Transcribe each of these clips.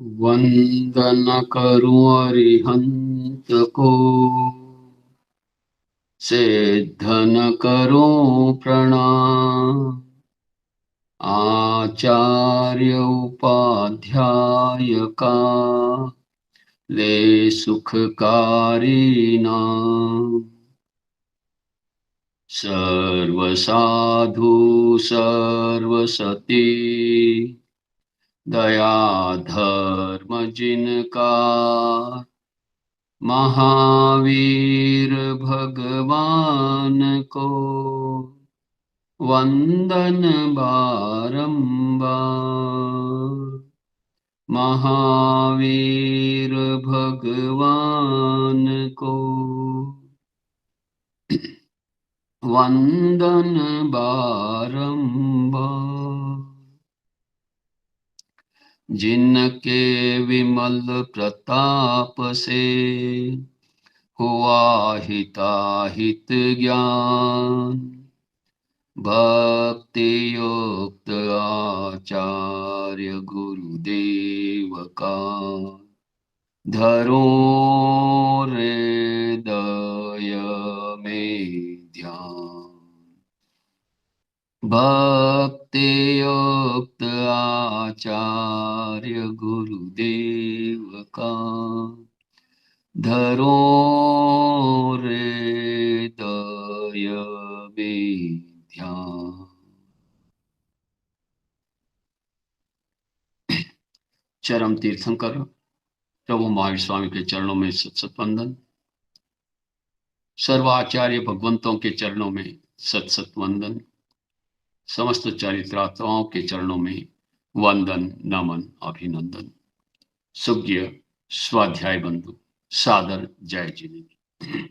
वंदन करूं अरिहंत को, सिद्धन करूं प्रणाम। आचार्य उपाध्याय का ले सुखकारी नाम। सर्वसाधु सर्वसती, दया धर्म जिनका, महावीर भगवान को वंदन बारंबार। महावीर भगवान को वंदन बारंबार। जिनके विमल प्रताप से हुआ हिताहित ज्ञान, भक्ति युक्त आचार्य गुरुदेव का धरो हृदय में ध्यान। भक्ति युक्त आचार्य गुरुदेव का धरो हृदय में ध्यान। चरम तीर्थंकर प्रभु महावीर स्वामी के चरणों में सत वंदन। सर्वाचार्य भगवंतों के चरणों में सत वंदन। समस्त चरित्रात्माओं के चरणों में वंदन नमन अभिनंदन। सुज्ञ स्वाध्याय बंधु सादर जय जिनेन्द्र।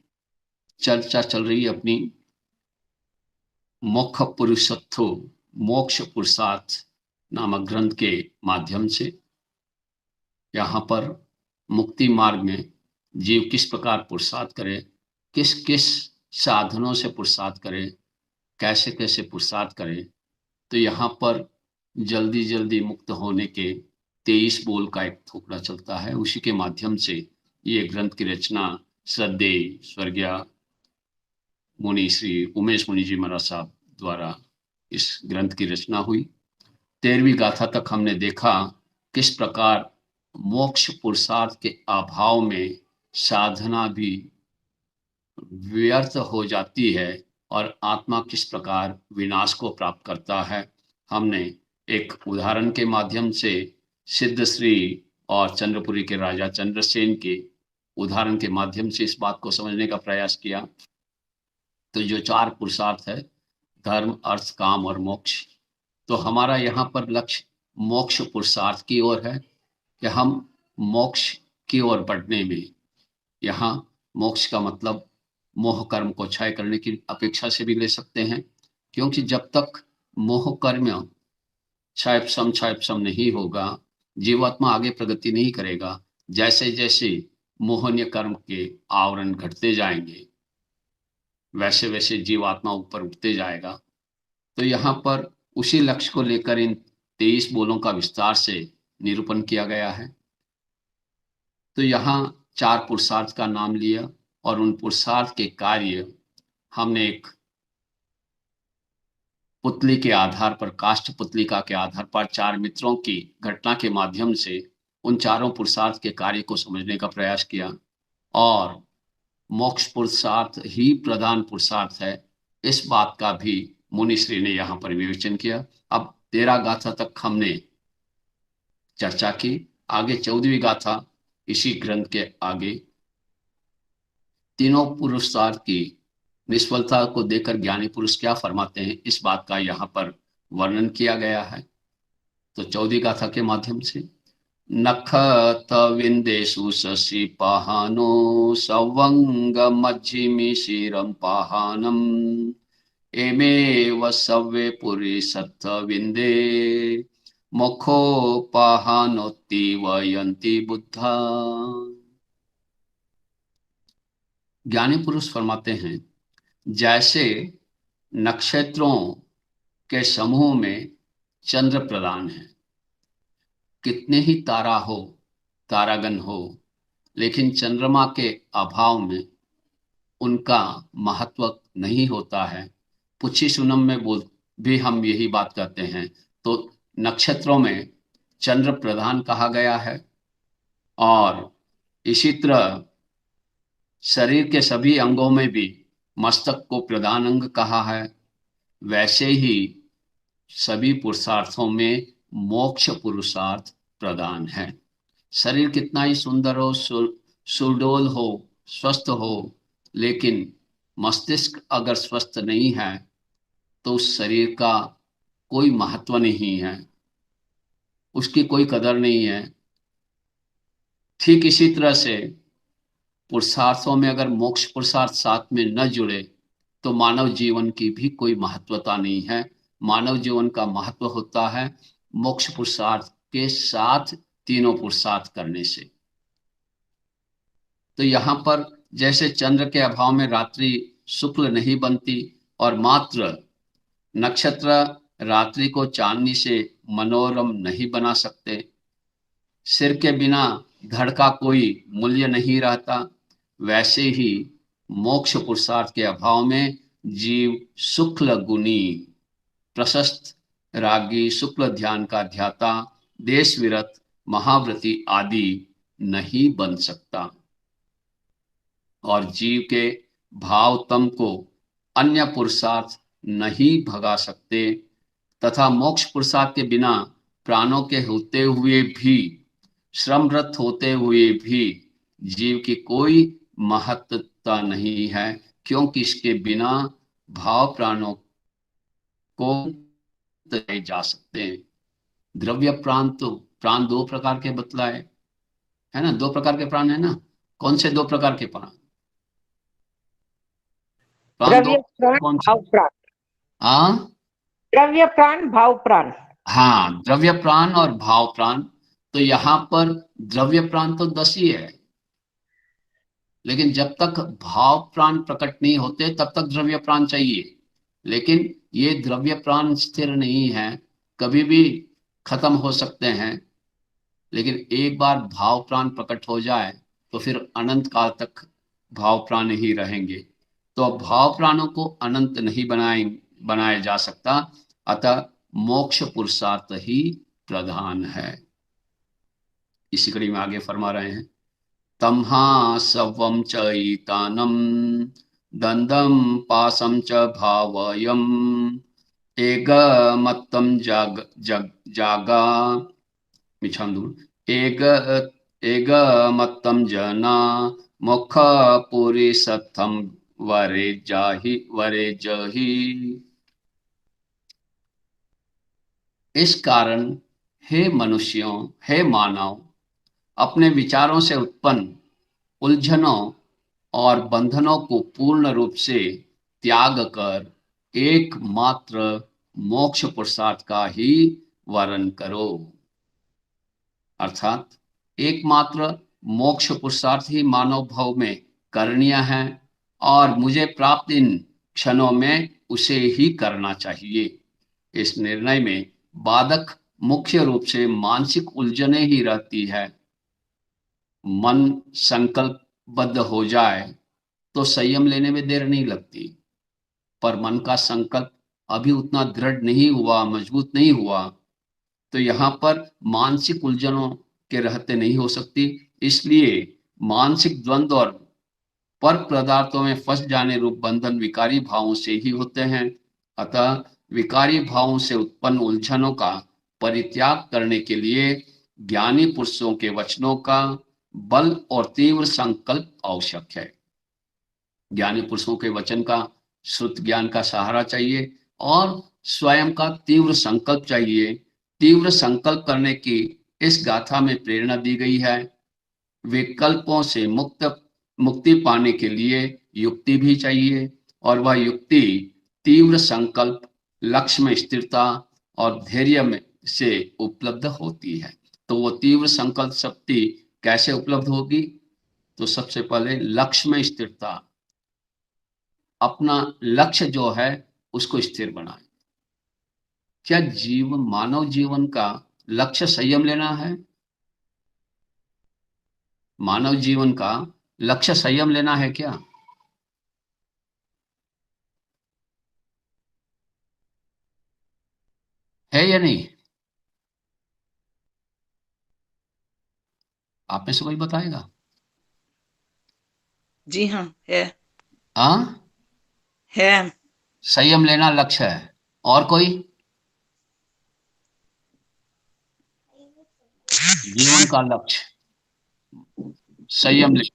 चर्चा चल रही है अपनी मोक्ष पुरुषत्व मोक्ष पुरुषार्थ नामक ग्रंथ के माध्यम से। यहाँ पर मुक्ति मार्ग में जीव किस प्रकार पुरुषार्थ करे, किस किस साधनों से पुरुषार्थ करे, कैसे कैसे पुरुषार्थ करे। तो यहाँ पर जल्दी जल्दी मुक्त होने के 23 बोल का एक थोपड़ा चलता है। उसी के माध्यम से ये ग्रंथ की रचना श्रद्धेय स्वर्गीय मुनि श्री उमेश मुनि जी महाराज साहब द्वारा इस ग्रंथ की रचना हुई। 13वीं गाथा तक हमने देखा किस प्रकार मोक्ष पुरुषार्थ के अभाव में साधना भी व्यर्थ हो जाती है और आत्मा किस प्रकार विनाश को प्राप्त करता है। हमने एक उदाहरण के माध्यम से सिद्धश्री और चंद्रपुरी के राजा चंद्रसेन के उदाहरण के माध्यम से इस बात को समझने का प्रयास किया। तो जो 4 पुरुषार्थ है, धर्म अर्थ काम और मोक्ष, तो हमारा यहाँ पर लक्ष्य मोक्ष पुरुषार्थ की ओर है कि हम मोक्ष की ओर बढ़ने में, यहाँ मोक्ष का मतलब मोह कर्म को क्षय करने की अपेक्षा से भी ले सकते हैं, क्योंकि जब तक मोह कर्म क्षय नहीं होगा, जीवात्मा आगे प्रगति नहीं करेगा। जैसे जैसे मोहनीय कर्म के आवरण घटते जाएंगे, वैसे वैसे जीवात्मा ऊपर उठते जाएगा। तो यहाँ पर उसी लक्ष्य को लेकर इन 23 बोलों का विस्तार से निरूपण किया गया है। तो यहाँ 4 पुरुषार्थ का नाम लिया और उन पुरुषार्थ के कार्य हमने एक पुतली के आधार पर, काष्ठ पुतलिका के आधार पर 4 मित्रों की घटना के माध्यम से उन चारों पुरुषार्थ के कार्य को समझने का प्रयास किया। और मोक्ष पुरुषार्थ ही प्रधान पुरुषार्थ है, इस बात का भी मुनिश्री ने यहाँ पर विवेचन किया। अब 13 गाथा तक हमने चर्चा की। आगे 14वीं गाथा इसी ग्रंथ के आगे तीनों पुरुषार्थ की निष्फलता को देखकर ज्ञानी पुरुष क्या फरमाते हैं, इस बात का यहाँ पर वर्णन किया गया है। तो 14वीं गाथा के माध्यम से नखत विंदेशु शशि पाहानो सवंग मज्जिमी शिरम पाहानम एमेव सव्वे पुरी सत्थ विंदे मुखो पाहानोत्ति वयंती बुद्धा। ज्ञानी पुरुष फरमाते हैं, जैसे नक्षत्रों के समूह में चंद्र प्रधान है, कितने ही तारा हो तारागण हो, लेकिन चंद्रमा के अभाव में उनका महत्व नहीं होता है। पुच्छी सुनम में बोल भी हम यही बात कहते हैं। तो नक्षत्रों में चंद्र प्रधान कहा गया है, और इसी तरह शरीर के सभी अंगों में भी मस्तक को प्रधान अंग कहा है। वैसे ही सभी पुरुषार्थों में मोक्ष पुरुषार्थ प्रधान है। शरीर कितना ही सुंदर हो, सुडोल हो, स्वस्थ हो, लेकिन मस्तिष्क अगर स्वस्थ नहीं है तो उस शरीर का कोई महत्व नहीं है, उसकी कोई कदर नहीं है। ठीक इसी तरह से पुरुषार्थों में अगर मोक्ष पुरुषार्थ साथ में न जुड़े तो मानव जीवन की भी कोई महत्वता नहीं है। मानव जीवन का महत्व होता है मोक्ष पुरुषार्थ के साथ तीनों पुरुषार्थ करने से। तो यहाँ पर जैसे चंद्र के अभाव में रात्रि शुक्ल नहीं बनती, और मात्र नक्षत्र रात्रि को चांदनी से मनोरम नहीं बना सकते, सिर के बिना धड़ का कोई मूल्य नहीं रहता, वैसे ही मोक्ष पुरुषार्थ के अभाव में जीव शुक्ल गुणी, प्रशस्त रागी, शुक्ल ध्यान का ध्याता, देश विरत, महाव्रती आदि नहीं बन सकता, और जीव के भावतम को अन्य पुरुषार्थ नहीं भगा सकते, तथा मोक्ष पुरुषार्थ के बिना प्राणों के होते हुए भी, श्रमरत होते हुए भी जीव की कोई महत्ता नहीं है, क्योंकि इसके बिना भाव प्राणों को नहीं जा सकते। द्रव्य प्राण, तो प्राण दो प्रकार के बतलाए है ना, दो प्रकार के प्राण है ना। कौन से दो प्रकार के प्राण? प्राण दो द्रव्य प्राण, कौन से? भाव प्राण। हाँ, द्रव्य प्राण, भाव प्राण। हाँ, द्रव्य प्राण और भाव प्राण। तो यहाँ पर द्रव्य प्राण तो 10 ही है, लेकिन जब तक भाव प्राण प्रकट नहीं होते तब तक द्रव्य प्राण चाहिए। लेकिन ये द्रव्य प्राण स्थिर नहीं है, कभी भी खत्म हो सकते हैं, लेकिन एक बार भाव प्राण प्रकट हो जाए तो फिर अनंत काल तक भाव प्राण ही रहेंगे। तो भाव प्राणों को अनंत नहीं बनाया जा सकता, अतः मोक्ष पुरुषार्थ ही प्रधान है। इसी कड़ी में आगे फरमा रहे हैं, तम्हा सवम च ईतानम दंदम पासम च भावयम एग मत्तम जागा मिछांदु एग एग मत्तम जना मुख पुरी सत्थम वरे जही। इस कारण हे मनुष्यों, हे मानव, अपने विचारों से उत्पन्न उलझनों और बंधनों को पूर्ण रूप से त्याग कर एकमात्र मोक्ष पुरुषार्थ का ही वर्ण करो। अर्थात एकमात्र मोक्ष पुरुषार्थ ही मानव भाव में करणीय है, और मुझे प्राप्त इन क्षणों में उसे ही करना चाहिए। इस निर्णय में बाधक मुख्य रूप से मानसिक उलझने ही रहती है। मन संकल्पबद्ध हो जाए तो संयम लेने में देर नहीं लगती, पर मन का संकल्प अभी उतना दृढ़ नहीं हुआ, मजबूत नहीं हुआ, तो यहाँ पर मानसिक उलझनों के रहते नहीं हो सकती। इसलिए मानसिक द्वंद्व और पर पदार्थों में फंस जाने रूप बंधन विकारी भावों से ही होते हैं। अतः विकारी भावों से उत्पन्न उलझनों का परित्याग करने के लिए ज्ञानी पुरुषों के वचनों का बल और तीव्र संकल्प आवश्यक है। ज्ञानी पुरुषों के वचन का श्रुत ज्ञान का सहारा चाहिए, और स्वयं का तीव्र संकल्प चाहिए। तीव्र संकल्प करने की इस गाथा में प्रेरणा दी गई है। विकल्पों से मुक्ति पाने के लिए युक्ति भी चाहिए, और वह युक्ति तीव्र संकल्प, लक्ष्य में स्थिरता और धैर्य में से उपलब्ध होती है। तो वो तीव्र संकल्प शक्ति कैसे उपलब्ध होगी? तो सबसे पहले लक्ष्य में स्थिरता, अपना लक्ष्य जो है उसको स्थिर बनाए। क्या मानव जीवन का लक्ष्य संयम लेना है? मानव जीवन का लक्ष्य संयम लेना है क्या? है या नहीं? आप में से कोई बताएगा? जी हाँ, है। हाँ, है। संयम लेना लक्ष्य है। और कोई? जीवन का लक्ष्य संयम ले।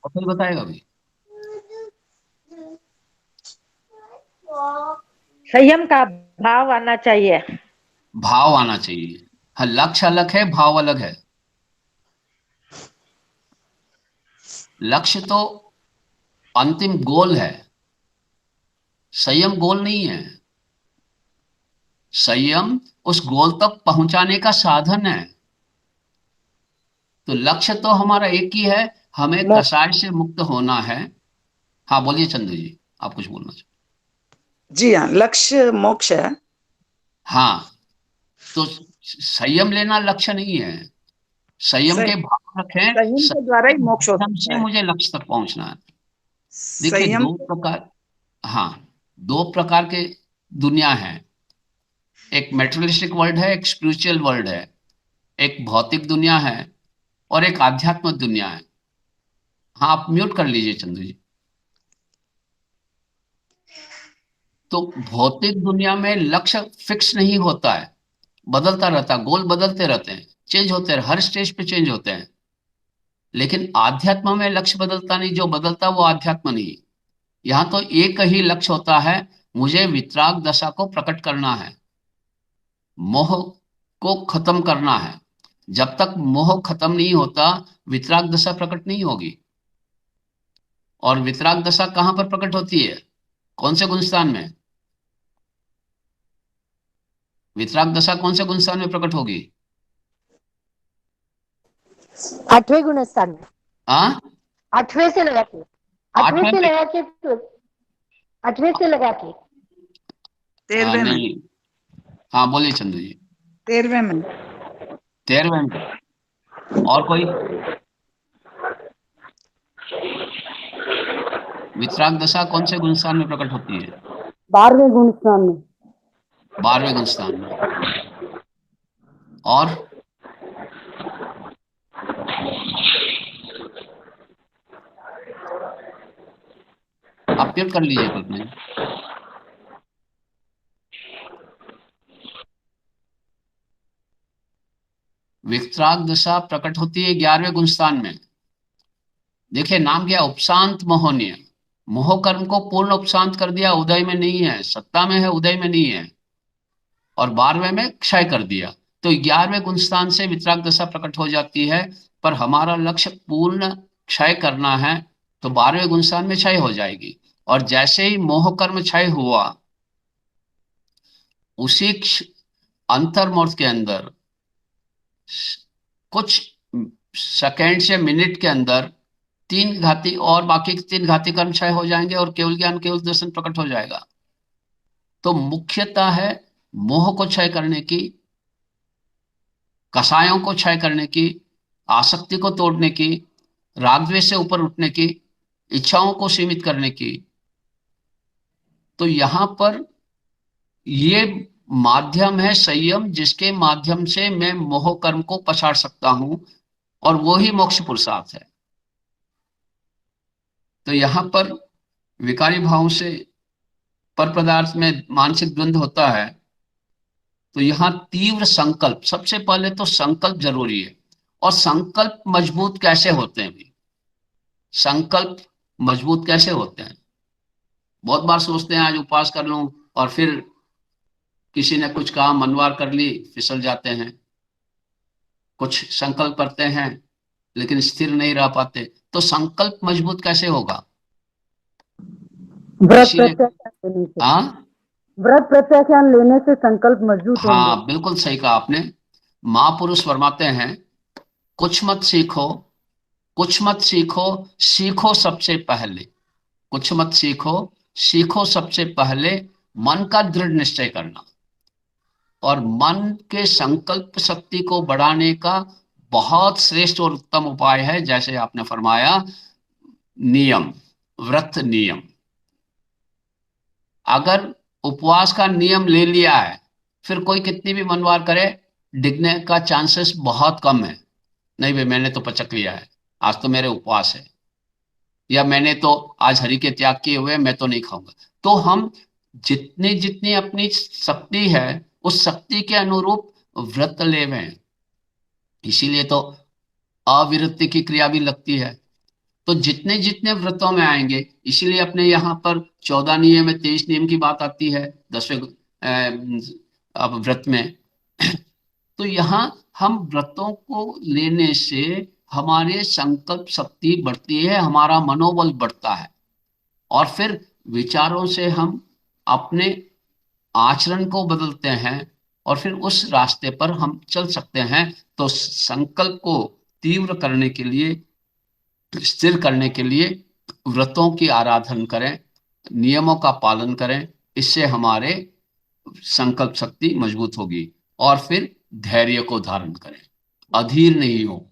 और कोई बताएगा अभी? संयम का भाव आना चाहिए। भाव आना चाहिए। हाँ, लक्ष्य अलग है, भाव अलग है। लक्ष्य तो अंतिम गोल है, संयम गोल नहीं है। संयम उस गोल तक पहुंचाने का साधन है। तो लक्ष्य तो हमारा एक ही है, हमें मोक्ष। कषाय से मुक्त होना है। हाँ बोलिए चंदू जी, आप कुछ बोलना चाहते? जी हाँ, लक्ष्य मोक्ष है। हाँ, तो संयम लेना लक्ष्य नहीं है। संयम के भाव रखें, संयम के द्वारा ही मोक्ष हो संयम सकता से है। मुझे लक्ष्य तक पहुंचना है। देखिए संयम दो प्रकार, हाँ, दो प्रकार के दुनिया है। एक मेटेरियलिस्टिक वर्ल्ड है, एक स्पिरिचुअल वर्ल्ड है। एक भौतिक दुनिया है और एक आध्यात्मिक दुनिया है। हाँ, आप म्यूट कर लीजिए चंदू जी। तो भौतिक दुनिया में लक्ष्य फिक्स नहीं होता है, बदलता रहता है, गोल बदलते रहते हैं, चेंज होते हैं, हर स्टेज पे चेंज होते हैं। लेकिन आध्यात्म में लक्ष्य बदलता नहीं, जो बदलता वो आध्यात्म नहीं। यहाँ तो एक ही लक्ष्य होता है, मुझे वितराग दशा को प्रकट करना है, मोह को खत्म करना है। जब तक मोह खत्म नहीं होता, वितराग दशा प्रकट नहीं होगी। और वितराग दशा कहां पर प्रकट होती है? कौन से गुणस्थान में? वितराग दशा कौन से गुणस्थान में प्रकट होगी? 8वें गुणस्थान में। हाँ, 8वें से लगा के 8वें 8वें से में? लगा के 8वें से लगा के 13वें में। नहीं, हाँ बोलिए चंदू जी। 13वें में। 13वें में। और कोई? वितराग दशा कौन से गुणस्थान में प्रकट होती है? 12वें गुणस्थान में। 12वें गुणस्थान में। और आप म्यूट कर लीजिए कल्पना जी। वितराग दशा प्रकट होती है 11वें गुणस्थान में। देखिए नाम क्या, उपशांत मोहनीय। मोह कर्म को पूर्ण उपशांत कर दिया, उदय में नहीं है, सत्ता में है, उदय में नहीं है। और 12वें में क्षय कर दिया। तो 11वें गुणस्थान से वितराग दशा प्रकट हो जाती है। पर हमारा लक्ष्य पूर्ण क्षय करना है, तो 12वें गुणस्थान में क्षय हो जाएगी। और जैसे ही मोह कर्म क्षय हुआ, उसी अंतर्मुहूर्त के अंदर कुछ सेकेंड से मिनट के अंदर 3 घाती और बाकी 3 घाती कर्म क्षय हो जाएंगे और केवल ज्ञान केवल दर्शन प्रकट हो जाएगा। तो मुख्यता है मोह को क्षय करने की, कषायों को क्षय करने की, आसक्ति को तोड़ने की, राग द्वेष से ऊपर उठने की, इच्छाओं को सीमित करने की। तो यहां पर ये माध्यम है संयम, जिसके माध्यम से मैं मोह कर्म को पछाड़ सकता हूं, और वो ही मोक्ष पुरुषार्थ है। तो यहां पर विकारी भाव से पर पदार्थ में मानसिक द्वंद्व होता है। तो यहां तीव्र संकल्प, सबसे पहले तो संकल्प जरूरी है। और संकल्प मजबूत कैसे होते हैं भी? संकल्प मजबूत कैसे होते हैं? बहुत बार सोचते हैं आज उपवास कर लूं, और फिर किसी ने कुछ कहा, मनवार कर ली, फिसल जाते हैं। कुछ संकल्प करते हैं लेकिन स्थिर नहीं रह पाते। तो संकल्प मजबूत कैसे होगा? व्रत किसी ने, प्रत्याख्यान लेने से। हाँ व्रत प्रत्याख्यान लेने से संकल्प मजबूत होंगे। हाँ, बिल्कुल सही कहा आपने। महापुरुष फरमाते हैं, कुछ मत सीखो, कुछ मत सीखो, सीखो सबसे पहले। कुछ मत सीखो, सीखो सबसे पहले मन का दृढ़ निश्चय करना, और मन के संकल्प शक्ति को बढ़ाने का बहुत श्रेष्ठ और उत्तम उपाय है, जैसे आपने फरमाया, नियम, व्रत नियम। अगर उपवास का नियम ले लिया है, फिर कोई कितनी भी मनवार करे, डिगने का चांसेस बहुत कम है। नहीं भाई, मैंने तो पचक लिया है, आज तो मेरे उपवास है, या मैंने तो आज हरि के त्याग किए हुए, मैं तो नहीं खाऊंगा। तो हम जितनी जितनी अपनी शक्ति है, उस शक्ति के अनुरूप व्रत लेवे। इसीलिए तो अविरति की क्रिया भी लगती है। तो जितने जितने व्रतों में आएंगे, इसीलिए अपने यहाँ पर 14 नियम में 23 नियम की बात आती है 10वें अब व्रत में। तो यहाँ हम व्रतों को लेने से हमारे संकल्प शक्ति बढ़ती है, हमारा मनोबल बढ़ता है, और फिर विचारों से हम अपने आचरण को बदलते हैं, और फिर उस रास्ते पर हम चल सकते हैं। तो संकल्प को तीव्र करने के लिए, स्थिर करने के लिए व्रतों की आराधना करें, नियमों का पालन करें। इससे हमारे संकल्प शक्ति मजबूत होगी। और फिर धैर्य को धारण करें, अधीर नहीं हो।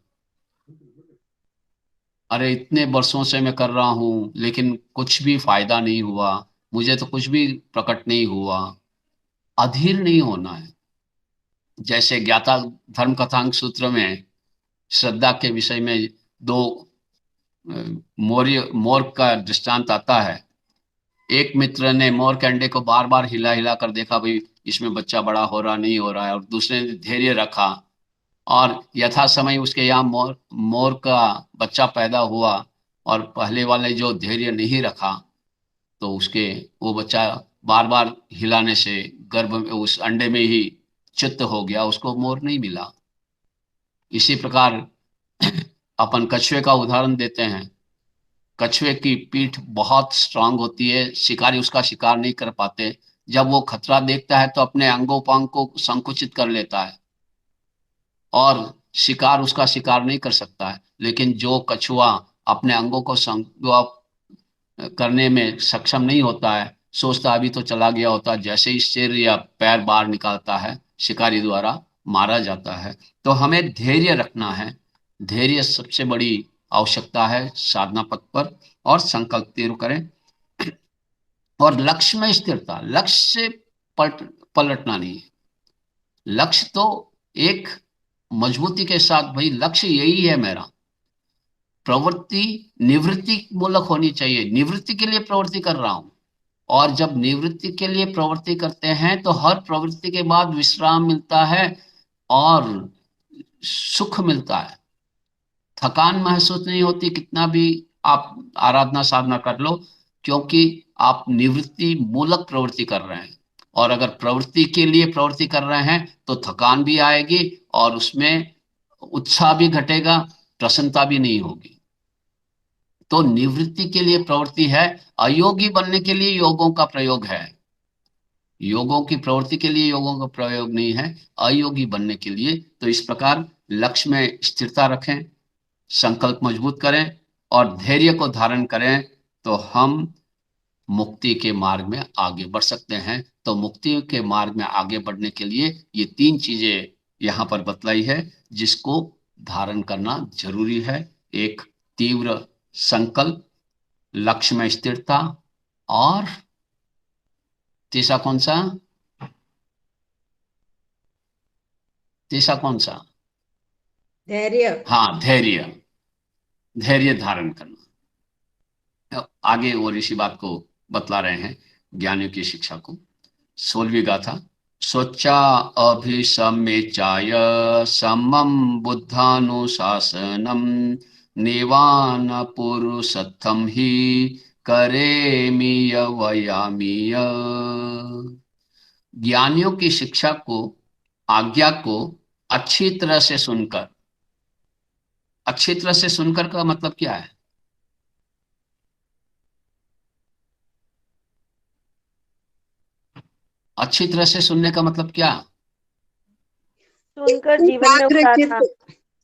अरे इतने वर्षों से मैं कर रहा हूं, लेकिन कुछ भी फायदा नहीं हुआ, मुझे तो कुछ भी प्रकट नहीं हुआ। अधीर नहीं होना है। जैसे ज्ञाता धर्म कथांग सूत्र में श्रद्धा के विषय में 2 मोर का दृष्टांत आता है। एक मित्र ने मोर के अंडे को बार बार हिला हिला कर देखा, भाई इसमें बच्चा बड़ा हो रहा नहीं हो रहा है, और दूसरे ने धैर्य रखा, और यथा समय उसके यहाँ मोर का बच्चा पैदा हुआ, और पहले वाले जो धैर्य नहीं रखा, तो उसके वो बच्चा बार बार हिलाने से गर्भ में, उस अंडे में ही चित्त हो गया, उसको मोर नहीं मिला। इसी प्रकार अपन कछुए का उदाहरण देते हैं। कछुए की पीठ बहुत स्ट्रांग होती है, शिकारी उसका शिकार नहीं कर पाते। जब वो खतरा देखता है तो अपने अंगोपांग को संकुचित कर लेता है, और शिकार उसका शिकार नहीं कर सकता है। लेकिन जो कछुआ अपने अंगों को करने में सक्षम नहीं होता है, सोचता अभी तो चला गया होता, जैसे ही सिर या पैर बाहर निकालता है, शिकारी द्वारा मारा जाता है। तो हमें धैर्य रखना है। धैर्य सबसे बड़ी आवश्यकता है साधना पथ पर, और संकल्प तीव्र करें, और लक्ष्य में स्थिरता। लक्ष्य से पलटना नहीं है। लक्ष्य तो एक मजबूती के साथ, भाई लक्ष्य यही है मेरा। प्रवृत्ति निवृत्ति मूलक होनी चाहिए। निवृत्ति के लिए प्रवृत्ति कर रहा हूं, और जब निवृत्ति के लिए प्रवृत्ति करते हैं तो हर प्रवृत्ति के बाद विश्राम मिलता है और सुख मिलता है। थकान महसूस नहीं होती, कितना भी आप आराधना साधना कर लो, क्योंकि आप निवृत्ति मूलक प्रवृत्ति कर रहे हैं। और अगर प्रवृत्ति के लिए प्रवृत्ति कर रहे हैं तो थकान भी आएगी, और उसमें उत्साह भी घटेगा, प्रसन्नता भी नहीं होगी। तो निवृत्ति के लिए प्रवृत्ति है, अयोगी बनने के लिए योगों का प्रयोग है। योगों की प्रवृत्ति के लिए योगों का प्रयोग नहीं है, अयोगी बनने के लिए। तो इस प्रकार लक्ष्य में स्थिरता रखें, संकल्प मजबूत करें, और धैर्य को धारण करें, तो हम मुक्ति के मार्ग में आगे बढ़ सकते हैं। तो मुक्ति के मार्ग में आगे बढ़ने के लिए ये 3 चीजें यहाँ पर बतलाई है, जिसको धारण करना जरूरी है। एक तीव्र संकल्प, लक्ष्य में स्थिरता, और तीसरा कौन सा? तीसरा कौन सा? धैर्य। हाँ, धैर्य। धैर्य धारण करना। आगे वो ऋषि बात को बतला रहे हैं, ज्ञानियों की शिक्षा को। 16वीं गाथा। सोचा अभिसमेचाय समम बुद्धानुशासनम निवान पुरुषत्थम ही करेमीय वयामीय। ज्ञानियों की शिक्षा को, आज्ञा को अच्छी तरह से सुनकर। अच्छी तरह से सुनकर का मतलब क्या है? अच्छी तरह से सुनने का मतलब क्या? सुनकर जीवन में उतारना।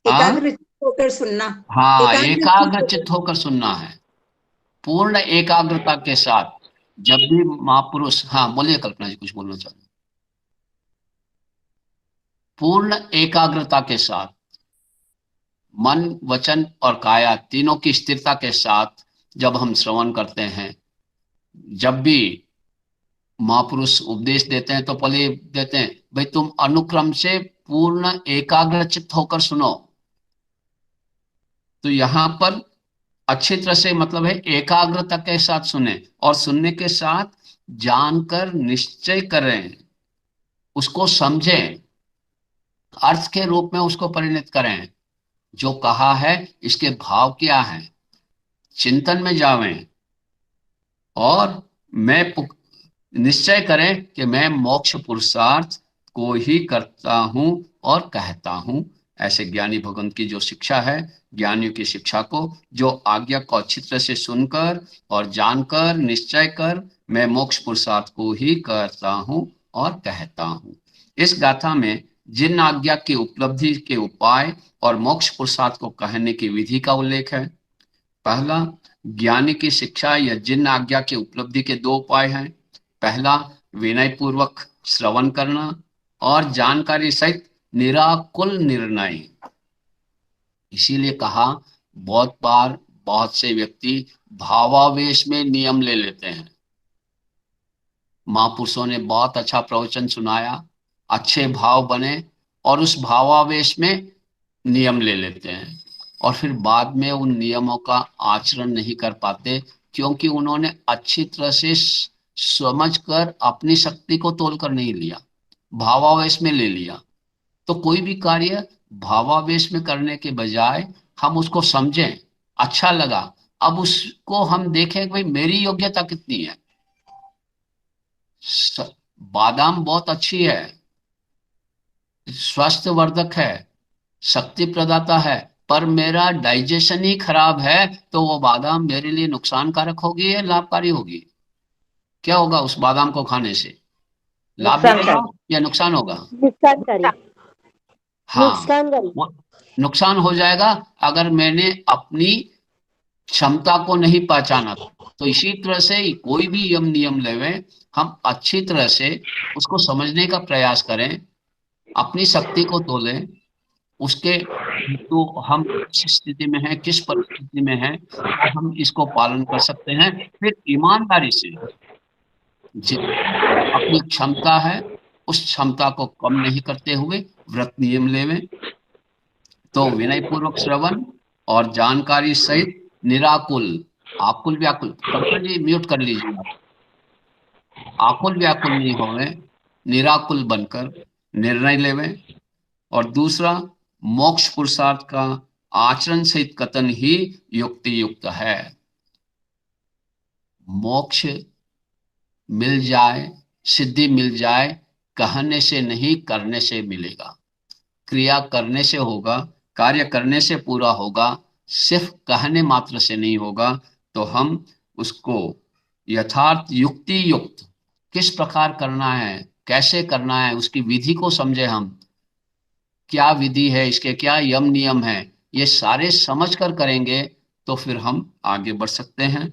एकाग्रचित्त होकर सुनना। हाँ, एकाग्रचित्त होकर सुनना है, पूर्ण एकाग्रता के साथ। जब भी महापुरुष, हाँ बोलिए कल्पना जी, कुछ बोलना चाहते हैं। पूर्ण एकाग्रता के साथ मन, वचन और काया तीनों की स्थिरता के साथ जब हम श्रवण करते हैं, जब भी महापुरुष उपदेश देते हैं तो पहले देते हैं भाई तुम अनुक्रम से पूर्ण एकाग्रचित्त होकर सुनो। तो यहां पर अच्छी तरह से मतलब है एकाग्रता के साथ सुने, और सुनने के साथ जानकर निश्चय करें, उसको समझें, अर्थ के रूप में उसको परिणत करें। जो कहा है इसके भाव क्या है, चिंतन में जावें, और निश्चय करें कि मैं मोक्ष पुरुषार्थ को ही करता हूं और कहता हूं। ऐसे ज्ञानी भगवंत की जो शिक्षा है, ज्ञानियों की शिक्षा को, जो आज्ञा को अच्छी तरह से सुनकर और जानकर निश्चय कर मैं मोक्ष पुरुषार्थ को ही करता हूं और कहता हूं। इस गाथा में जिन आज्ञा की उपलब्धि के उपाय और मोक्ष पुरुषार्थ को कहने की विधि का उल्लेख है। पहला, ज्ञानी की शिक्षा या जिन आज्ञा की उपलब्धि के दो उपाय हैं। पहला, विनय पूर्वक श्रवण करना, और जानकारी सहित निराकुल निर्णय। इसीलिए कहा, बहुत बार बहुत से व्यक्ति भावावेश में नियम ले लेते हैं। महापुरुषों ने बहुत अच्छा प्रवचन सुनाया, अच्छे भाव बने, और उस भावावेश में नियम ले लेते हैं, और फिर बाद में उन नियमों का आचरण नहीं कर पाते, क्योंकि उन्होंने अच्छी तरह से समझकर अपनी शक्ति को तोलकर नहीं लिया, भावावेश में ले लिया। तो कोई भी कार्य भावावेश में करने के बजाय हम उसको समझें, अच्छा लगा, अब उसको हम देखें कि भाई मेरी योग्यता कितनी है। बादाम बहुत अच्छी है, स्वास्थ्य वर्धक है, शक्ति प्रदाता है, पर मेरा डाइजेशन ही खराब है, तो वो बादाम मेरे लिए नुकसानकारक होगी या लाभकारी होगी? क्या होगा उस बादाम को खाने से? लाभ मिलेगा या नुकसान होगा? नुकसानकारी। हाँ, नुकसानकारी। वो नुकसान हो जाएगा अगर मैंने अपनी क्षमता को नहीं पहचाना। तो इसी तरह से कोई भी यम नियम लेवे, हम अच्छी तरह से उसको समझने का प्रयास करें, अपनी शक्ति को तोलें, उसके तो हम किस स्थिति में हैं, किस परिस्थिति में हैं, तो हम इसको पालन कर सकते हैं। फिर ईमानदारी से जितनी अपनी क्षमता है उस क्षमता को कम नहीं करते हुए व्रत नियम लेवें। तो विनय पूर्वक श्रवण और जानकारी सहित निराकुल, आकुल व्याकुल, कल्पना जी म्यूट कर लीजिए आप। आकुल व्याकुल नहीं होवे, निराकुल बनकर निर्णय लेवें। और दूसरा, मोक्ष पुरुषार्थ का आचरण सहित कथन ही युक्ति युक्त है। मोक्ष मिल जाए, सिद्धि मिल जाए, कहने से नहीं करने से मिलेगा। क्रिया करने से होगा, कार्य करने से पूरा होगा, सिर्फ कहने मात्र से नहीं होगा। तो हम उसको यथार्थ युक्ति युक्त किस प्रकार करना है, कैसे करना है, उसकी विधि को समझे हम, क्या विधि है, इसके क्या यम नियम है, ये सारे समझ कर करेंगे तो फिर हम आगे बढ़ सकते हैं।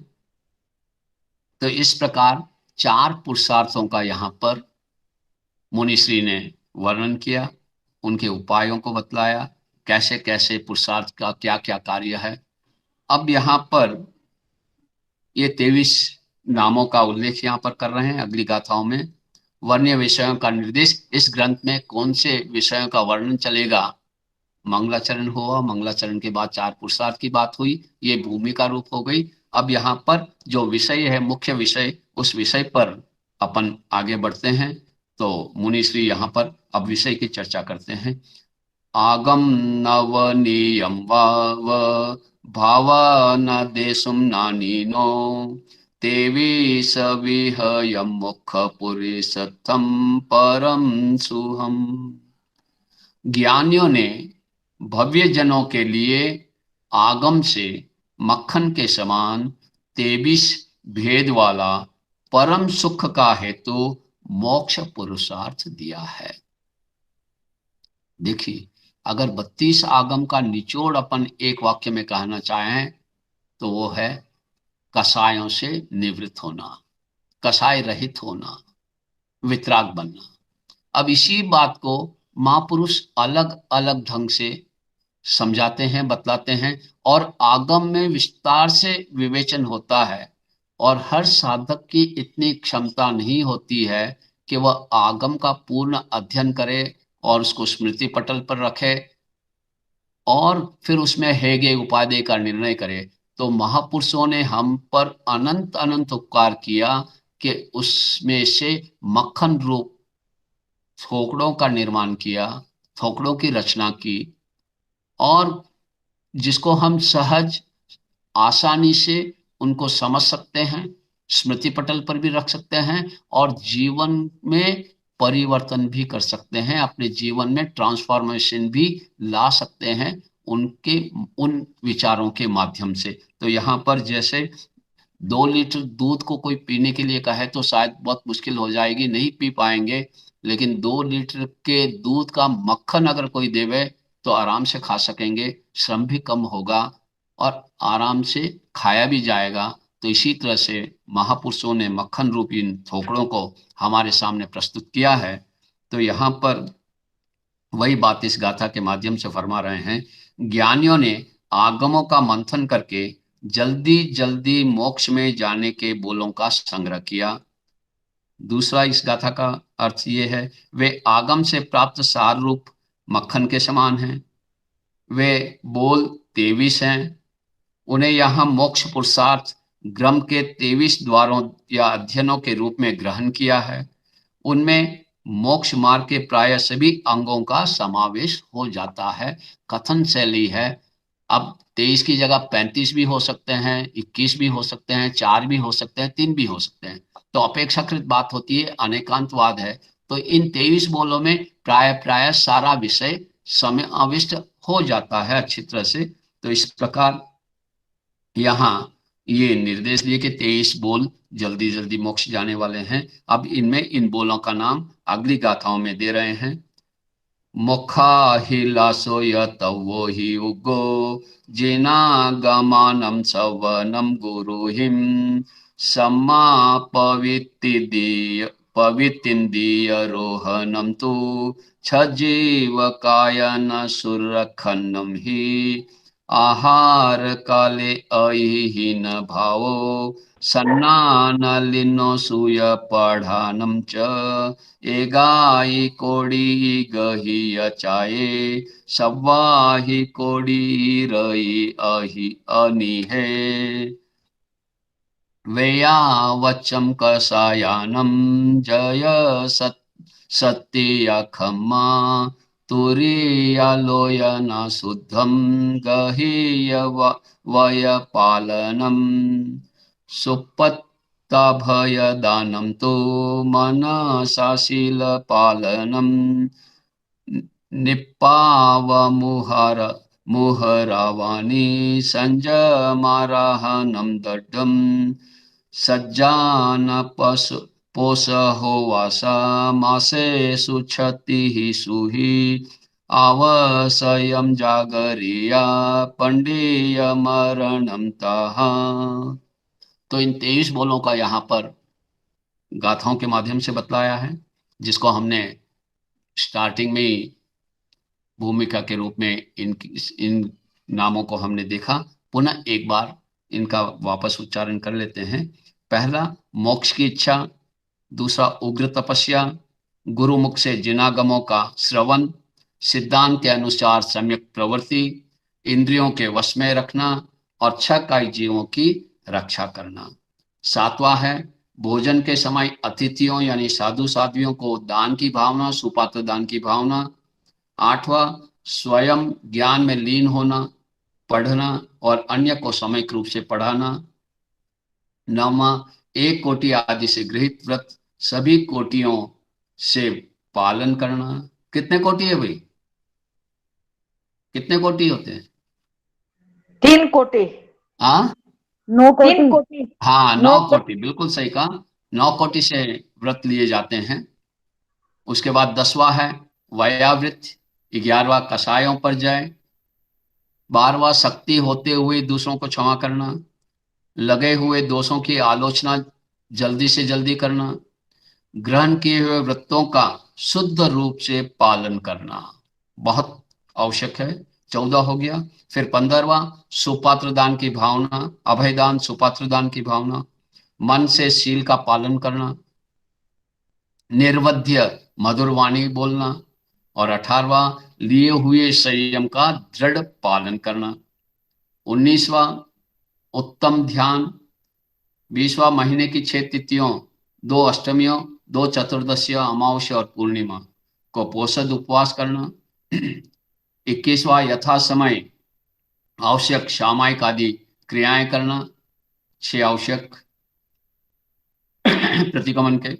तो इस प्रकार चार पुरुषार्थों का यहाँ पर मुनिश्री ने वर्णन किया, उनके उपायों को बतलाया, कैसे कैसे पुरुषार्थ का क्या क्या कार्य है। अब यहाँ पर ये 23 नामों का उल्लेख यहाँ पर कर रहे हैं अगली गाथाओं में। वर्ण्य विषयों का निर्देश, इस ग्रंथ में कौन से विषयों का वर्णन चलेगा? मंगलाचरण हुआ, मंगलाचरण के बाद चार पुरुषार्थ की बात हुई, ये भूमिका रूप हो गई। अब यहाँ पर जो विषय है, मुख्य विषय, उस विषय पर अपन आगे बढ़ते हैं। तो मुनिश्री यहाँ पर अब विषय की चर्चा करते हैं। आगम नवनीयम वाव भावन देशुम नानीनो देवी सविहयम मुख पुरुषत्थम परम सुहम। ज्ञानियों ने भव्य जनों के लिए आगम से मक्खन के समान 23 भेद वाला परम सुख का हेतु मोक्ष पुरुषार्थ दिया है। देखिए, अगर 32 आगम का निचोड़ अपन एक वाक्य में कहना चाहें तो वो है कसायों से निवृत्त होना। कसाय रहित होना, वितराग बनना। अब इसी बात को महापुरुष अलग अलग ढंग से समझाते हैं, बतलाते हैं, और आगम में विस्तार से विवेचन होता है। और हर साधक की इतनी क्षमता नहीं होती है कि वह आगम का पूर्ण अध्ययन करे और उसको स्मृति पटल पर रखे और फिर उसमें हेगे उपादेय का निर्णय करे। तो महापुरुषों ने हम पर अनंत अनंत उपकार किया कि उसमें से मक्खन रूप थोकड़ों का निर्माण किया, थोकड़ों की रचना की, और जिसको हम सहज आसानी से उनको समझ सकते हैं, स्मृति पटल पर भी रख सकते हैं और जीवन में परिवर्तन भी कर सकते हैं, अपने जीवन में ट्रांसफॉर्मेशन भी ला सकते हैं उनके उन विचारों के माध्यम से। तो यहाँ पर जैसे 2 लीटर दूध को कोई पीने के लिए कहे तो शायद बहुत मुश्किल हो जाएगी, नहीं पी पाएंगे, लेकिन 2 लीटर के दूध का मक्खन अगर कोई देवे तो आराम से खा सकेंगे, श्रम भी कम होगा और आराम से खाया भी जाएगा। तो इसी तरह से महापुरुषों ने मक्खन रूपी इन थोकड़ों को हमारे सामने प्रस्तुत किया है। तो यहाँ पर वही बात इस गाथा के माध्यम से फरमा रहे हैं, ज्ञानियों ने आगमों का मंथन करके जल्दी जल्दी मोक्ष में जाने के बोलों का संग्रह किया। दूसरा इस गाथा का अर्थ ये है, वे आगम से प्राप्त सार रूप मक्खन के समान हैं। वे बोल 23 हैं। उन्हें यहाँ मोक्ष पुरुषार्थ ग्रम के 23 द्वारों या अध्ययनों के रूप में ग्रहण किया है। उनमें मोक्ष मार्ग के प्राय सभी अंगों का समावेश हो जाता है। कथन शैली है, अब 23 की जगह 35 भी हो सकते हैं, 21 भी हो सकते हैं, 4 भी हो सकते हैं, 3 भी हो सकते हैं। तो अपेक्षाकृत बात होती है, अनेकांतवाद है। तो इन 23 बोलों में प्राय प्राय सारा विषय समाविष्ट हो जाता है अच्छी तरह से। तो इस प्रकार यहाँ ये निर्देश दिए कि 23 बोल जल्दी जल्दी मोक्ष जाने वाले हैं। अब इनमें इन बोलों का नाम अगली गाथाओं में दे रहे हैं। मोखा हि लासो यतवो हि उगो जिना गमानम सवनम गुरुहिम सम्मा पवितिंदीय रोहनम तु छजीव कायन सुरखन्नम हि आहार काले अहिहीन भावो सन्नानलिनो सूय पढ़ानम च एगाई कोड़ी गही चाये सवाही कोड़ी रई अहि अनिहे वेया वचम कसायानम जय सत्य खम्मा तुरीयालोयना शुद्धम गहीय वय पालनम सुपत्ताभयदानं तो मनसाशील पालनम मुहरावाणी संजमाराहनं दड्डम सज्जान पशु पोषहो वासा मासे सुक्षति सुहि आवसयम जागरिया पंडीय मरणम ताहा। तो इन 23 बोलों का यहाँ पर गाथाओं के माध्यम से बतलाया है, जिसको हमने स्टार्टिंग में ही भूमिका के रूप में इन नामों को हमने देखा। पुनः एक बार इनका वापस उच्चारण कर लेते हैं। पहला मोक्ष की इच्छा, दूसरा उग्र तपस्या, गुरुमुख से जिनागमों का श्रवण, सिद्धांत के अनुसार सम्यक प्रवृत्ति, इंद्रियों के वश में रखना और 6 कायिक जीवों की रक्षा करना। 7वां है भोजन के समय अतिथियों यानी साधु साध्वियों को दान की भावना, सुपात्र दान की भावना। 8वां स्वयं ज्ञान में लीन होना, पढ़ना और अन्य को सामयिक रूप से पढ़ाना। 9वां 1 कोटि आदि से गृहित व्रत सभी कोटियों से पालन करना। कितने कोटि है भाई? कितने कोटि होते हैं? 3 कोटि। हाँ 9 3 कोटि। कोटि। हाँ 9 9 कोटि, बिल्कुल सही कहा। 9 कोटि से व्रत लिए जाते हैं। उसके बाद 10वां है वयावृत, 11वां कसायों पर जाए, 12वां शक्ति होते हुए दूसरों को क्षमा करना, लगे हुए दोषों की आलोचना जल्दी से जल्दी करना, ग्रहण किए हुए व्रतों का शुद्ध रूप से पालन करना बहुत आवश्यक है। 14 हो गया। फिर 15वां, सुपात्र दान की भावना, अभयदान, सुपात्र दान की भावना, मन से शील का पालन करना, निर्वध्य मधुर वाणी बोलना, और 18वां, लिए हुए संयम का दृढ़ पालन करना। 19वां, उत्तम ध्यान। 20वां, महीने की 6 तिथियों, 2 अष्टमियों, 2 चतुर्दशियों, अमावस्या और पूर्णिमा को पोषद उपवास करना। 21वां, यथा समय आवश्यक सामायिक आदि क्रियाएं करना, 6 आवश्यक प्रतिक्रमण के।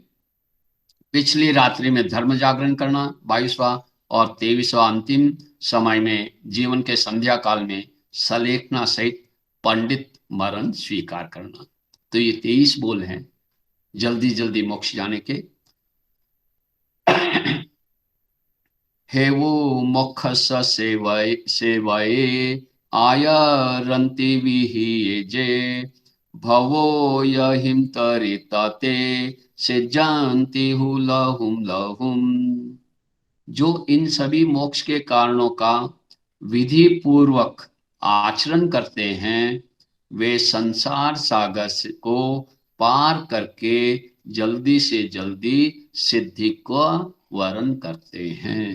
पिछली रात्रि में धर्म जागरण करना, 22वां, और 23वां, अंतिम समय में जीवन के संध्या काल में सलेखना सहित पंडित मरण स्वीकार करना। तो ये 23 बोल हैं जल्दी जल्दी मोक्ष जाने के। हे वो मोक्ष सेवाए आयरन्ति विहिजे भवो यहिं तरितते सिज्जन्ति हुलहुम लहुम। जो इन सभी मोक्ष के कारणों का विधि पूर्वक आचरण करते हैं वे संसार सागर को पार करके जल्दी से जल्दी सिद्धि को वर्ण करते हैं।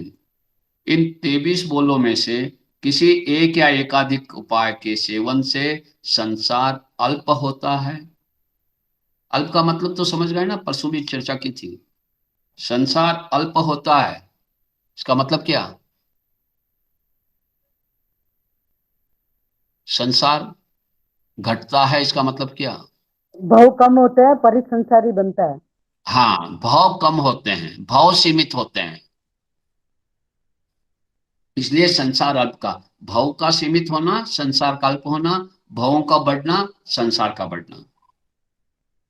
इन 23 बोलों में से किसी एक या एकाधिक उपाय के सेवन से संसार अल्प होता है। अल्प का मतलब तो समझ गए ना, परसों भी चर्चा की थी। संसार अल्प होता है, इसका मतलब क्या? संसार घटता है, इसका मतलब क्या? भाव कम होते हैं, परिसंसारी बनता है। हाँ, भाव कम होते हैं, भाव सीमित होते हैं, इसलिए संसार अल्प का। भाव का सीमित होना, संसार का अल्प होना, भावों का बढ़ना, संसार का बढ़ना।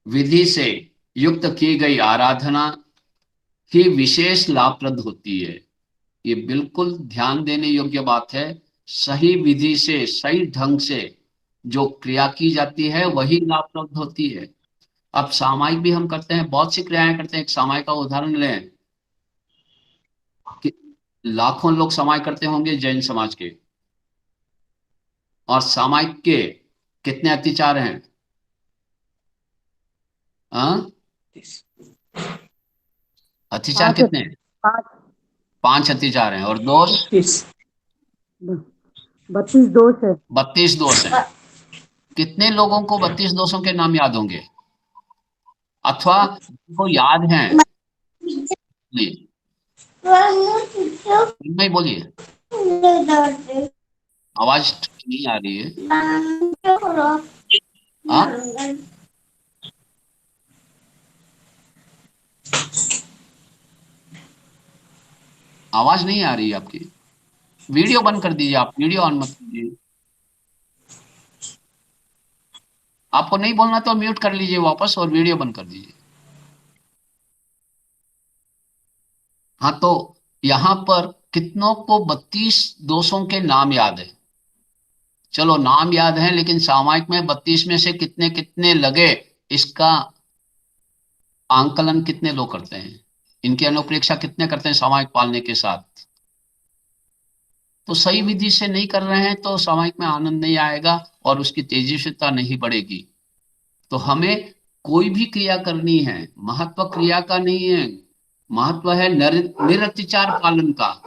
विधि से युक्त की गई आराधना ही विशेष लाभप्रद होती है। ये बिल्कुल ध्यान देने योग्य बात है। सही विधि से, सही ढंग से जो क्रिया की जाती है वही लाभप्रद होती है। अब सामायिक भी हम करते हैं, बहुत सी क्रियाएं करते हैं। एक सामायिक का उदाहरण लें कि लाखों लोग सामायिक करते होंगे जैन समाज के, और सामायिक के कितने अत्याचार हैं? अत्याचार कितने हैं? 5 अत्याचार हैं। और दोष 32 दोष है। 32 दोष हैं। कितने लोगों को 32 दोषों के नाम याद होंगे, अथवा को याद हैं? नहीं, बोलिए, आवाज नहीं आ रही है। आवाज नहीं आ रही है आपकी। वीडियो बंद कर दीजिए, आप वीडियो ऑन मत कीजिए। आपको नहीं बोलना तो म्यूट कर लीजिए वापस और वीडियो बंद कर दीजिए। हाँ, तो यहां पर कितनों को 32 दोषों के नाम याद है? चलो, नाम याद है, लेकिन सामायिक में 32 में से कितने कितने लगे, इसका आंकलन कितने लोग करते हैं? इनकी अनुप्रेक्षा कितने करते हैं सामायिक पालने के साथ? तो सही विधि से नहीं कर रहे हैं तो सामायिक में आनंद नहीं आएगा और उसकी तेजस्विता नहीं बढ़ेगी। तो हमें कोई भी क्रिया करनी है, महत्व क्रिया का नहीं है, महत्व है निरतिचार पालन का।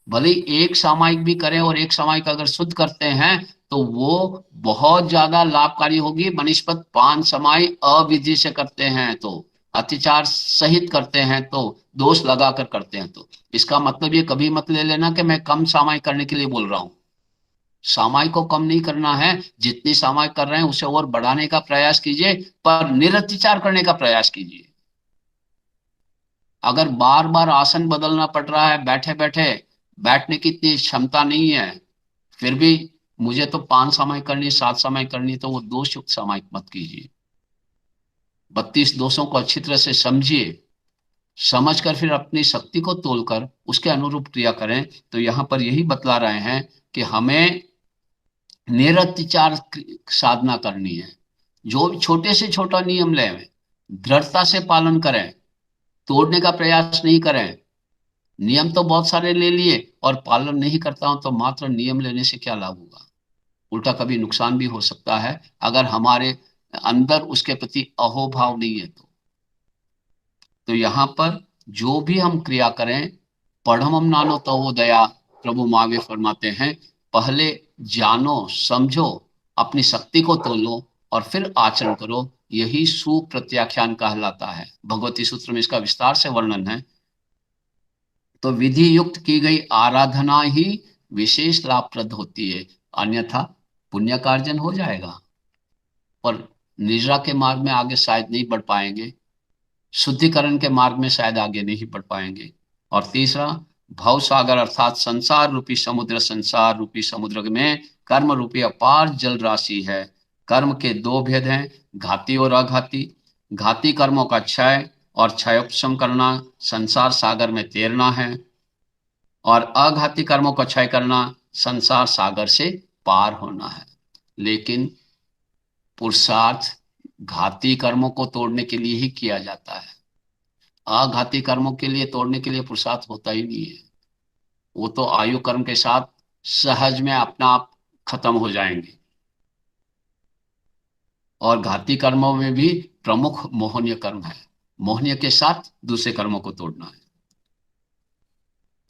भले एक सामायिक भी करें और एक सामायिक अगर शुद्ध करते हैं तो वो बहुत ज्यादा लाभकारी होगी बनिस्पत 5 सामायिक अविधि से करते हैं, तो अत्याचार सहित करते हैं, तो दोष लगाकर करते हैं। तो इसका मतलब ये कभी मत ले लेना कि मैं कम सामायिक करने के लिए बोल रहा हूं। सामायिक को कम नहीं करना है, जितनी सामायिक कर रहे हैं उसे और बढ़ाने का प्रयास कीजिए, पर निरतिचार करने का प्रयास कीजिए। अगर बार बार आसन बदलना पड़ रहा है, बैठे बैठे बैठने की इतनी क्षमता नहीं है, फिर भी मुझे तो 5 सामायिक करनी, 7 सामायिक करनी, तो वो दोष युक्त सामायिक मत कीजिए। 32 दोषों को अच्छी तरह से समझिए, समझकर फिर अपनी शक्ति को तोलकर उसके अनुरूप क्रिया करें। तो यहां पर यही बतला रहे हैं कि हमें निरतिचार साधना करनी है। जो भी छोटे से छोटा नियम लें, दृढ़ता से पालन करें, तोड़ने का प्रयास नहीं करें। नियम तो बहुत सारे ले लिए और पालन नहीं करता हूं तो मात्र नियम लेने से क्या लाभ होगा? उल्टा कभी नुकसान भी हो सकता है अगर हमारे अंदर उसके प्रति अहोभाव नहीं है तो यहाँ पर जो भी हम क्रिया करें, पढ़म नानो तो वो दया, प्रभु मांगे फरमाते हैं, पहले जानो समझो, अपनी शक्ति को तोलो और फिर आचरण करो। यही सुप्रत्याख्यान कहलाता है। भगवती सूत्र में इसका विस्तार से वर्णन है। तो विधि युक्त की गई आराधना ही विशेष लाभप्रद होती है, अन्यथा पुण्य कार्जन हो जाएगा और निजरा के मार्ग में आगे शायद नहीं बढ़ पाएंगे, शुद्धिकरण के मार्ग में शायद आगे नहीं बढ़ पाएंगे। और तीसरा, भव सागर अर्थात संसार रूपी समुद्र, संसार रूपी समुद्र में कर्म रूपी अपार जल राशि है। कर्म के दो भेद हैं, घाती और अघाती। घाती कर्मों का क्षय और क्षयोपशम करना संसार सागर में तैरना है, और अघाती कर्मों का क्षय करना संसार सागर से पार होना है। लेकिन पुरुषार्थ घाती कर्मों को तोड़ने के लिए ही किया जाता है। अघाती कर्मों के लिए तोड़ने के लिए पुरुषार्थ होता ही नहीं है। वो तो आयु कर्म के साथ सहज में अपना आप खत्म हो जाएंगे। और घाती कर्मों में भी प्रमुख मोहनीय कर्म है। मोहनीय के साथ दूसरे कर्मों को तोड़ना है।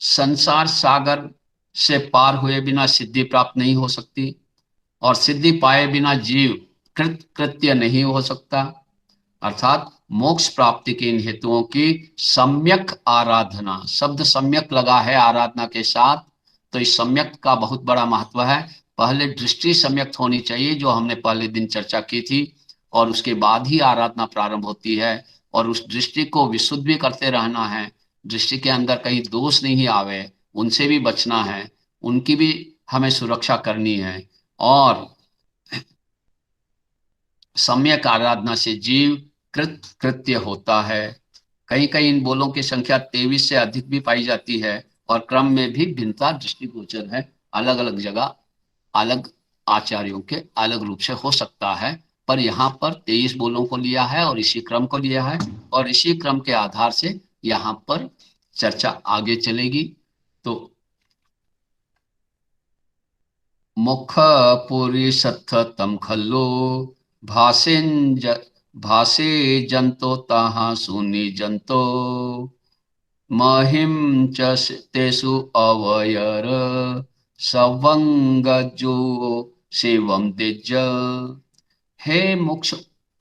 संसार सागर से पार हुए बिना सिद्धि प्राप्त नहीं हो सकती, और सिद्धि पाए बिना जीव कृत्य नहीं हो सकता। अर्थात मोक्ष प्राप्ति के इन हेतुओं की सम्यक आराधना, शब्द सम्यक लगा है आराधना के साथ, तो इस सम्यक का बहुत बड़ा महत्व है। पहले दृष्टि सम्यक होनी चाहिए, जो हमने पहले दिन चर्चा की थी, और उसके बाद ही आराधना प्रारंभ होती है। और उस दृष्टि को विशुद्ध भी करते रहना है। दृष्टि के अंदर कहीं दोष नहीं आवे, उनसे भी बचना है, उनकी भी हमें सुरक्षा करनी है। और सम्यक आराधना से जीव कृत्य होता है। कहीं कहीं इन बोलों की संख्या 23 से अधिक भी पाई जाती है, और क्रम में भी भिन्नता दृष्टिगोचर है। अलग अलग जगह अलग आचार्यों के अलग रूप से हो सकता है, पर यहाँ पर 23 बोलों को लिया है और इसी क्रम को लिया है, और इसी क्रम के आधार से यहाँ पर चर्चा आगे चलेगी। तो मुख पुरी सत्थ तम खल्लो भाषे जंतो ताहा सुनी जंतो महिम च तेषु अवयर सवंगजो शिवम तेज। हे मोक्ष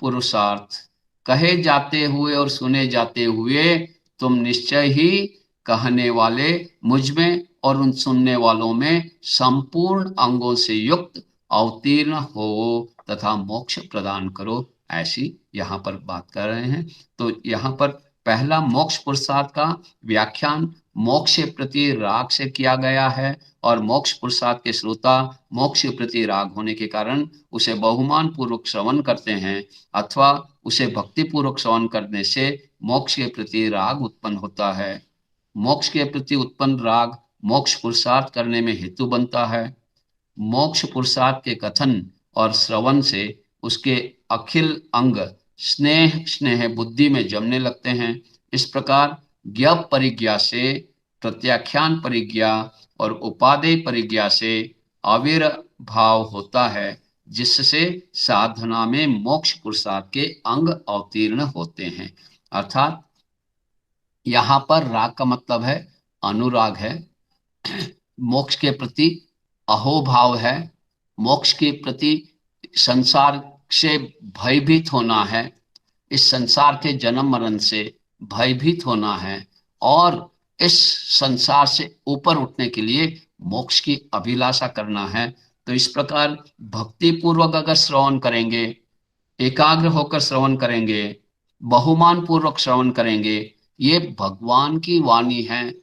पुरुषार्थ, कहे जाते हुए और सुने जाते हुए तुम निश्चय ही कहने वाले मुझ में और उन सुनने वालों में संपूर्ण अंगों से युक्त अवतीर्ण हो तथा मोक्ष प्रदान करो, ऐसी यहाँ पर बात कर रहे हैं। तो यहाँ पर पहला मोक्ष पुरुषार्थ का व्याख्यान मोक्ष के प्रति राग से किया गया है, और मोक्ष पुरुषार्थ के श्रोता मोक्ष के प्रति राग होने के कारण उसे बहुमान पूर्वक श्रवण करते हैं, अथवा उसे भक्ति पूर्वक श्रवण करने से मोक्ष के प्रति राग उत्पन्न होता है। मोक्ष के प्रति उत्पन्न राग मोक्ष पुरुषार्थ करने में हेतु बनता है। मोक्ष पुरुषार्थ के कथन और श्रवण से उसके अखिल अंग स्नेह स्नेह बुद्धि में जमने लगते हैं। इस प्रकार ज्ञान परिज्ञा से प्रत्याख्यान परिज्ञा और उपादेय परिज्ञा से आविर्भाव होता है, जिससे साधना में मोक्ष पुरुषार्थ के अंग अवतीर्ण होते हैं। अर्थात यहाँ पर राग का मतलब है अनुराग है, मोक्ष के प्रति अहोभाव है, मोक्ष के प्रति संसार से भयभीत होना है, इस संसार के जन्म मरण से भयभीत होना है, और इस संसार से ऊपर उठने के लिए मोक्ष की अभिलाषा करना है। तो इस प्रकार भक्ति पूर्वक अगर श्रवण करेंगे, एकाग्र होकर श्रवण करेंगे, बहुमान पूर्वक श्रवण करेंगे, ये भगवान की वाणी है,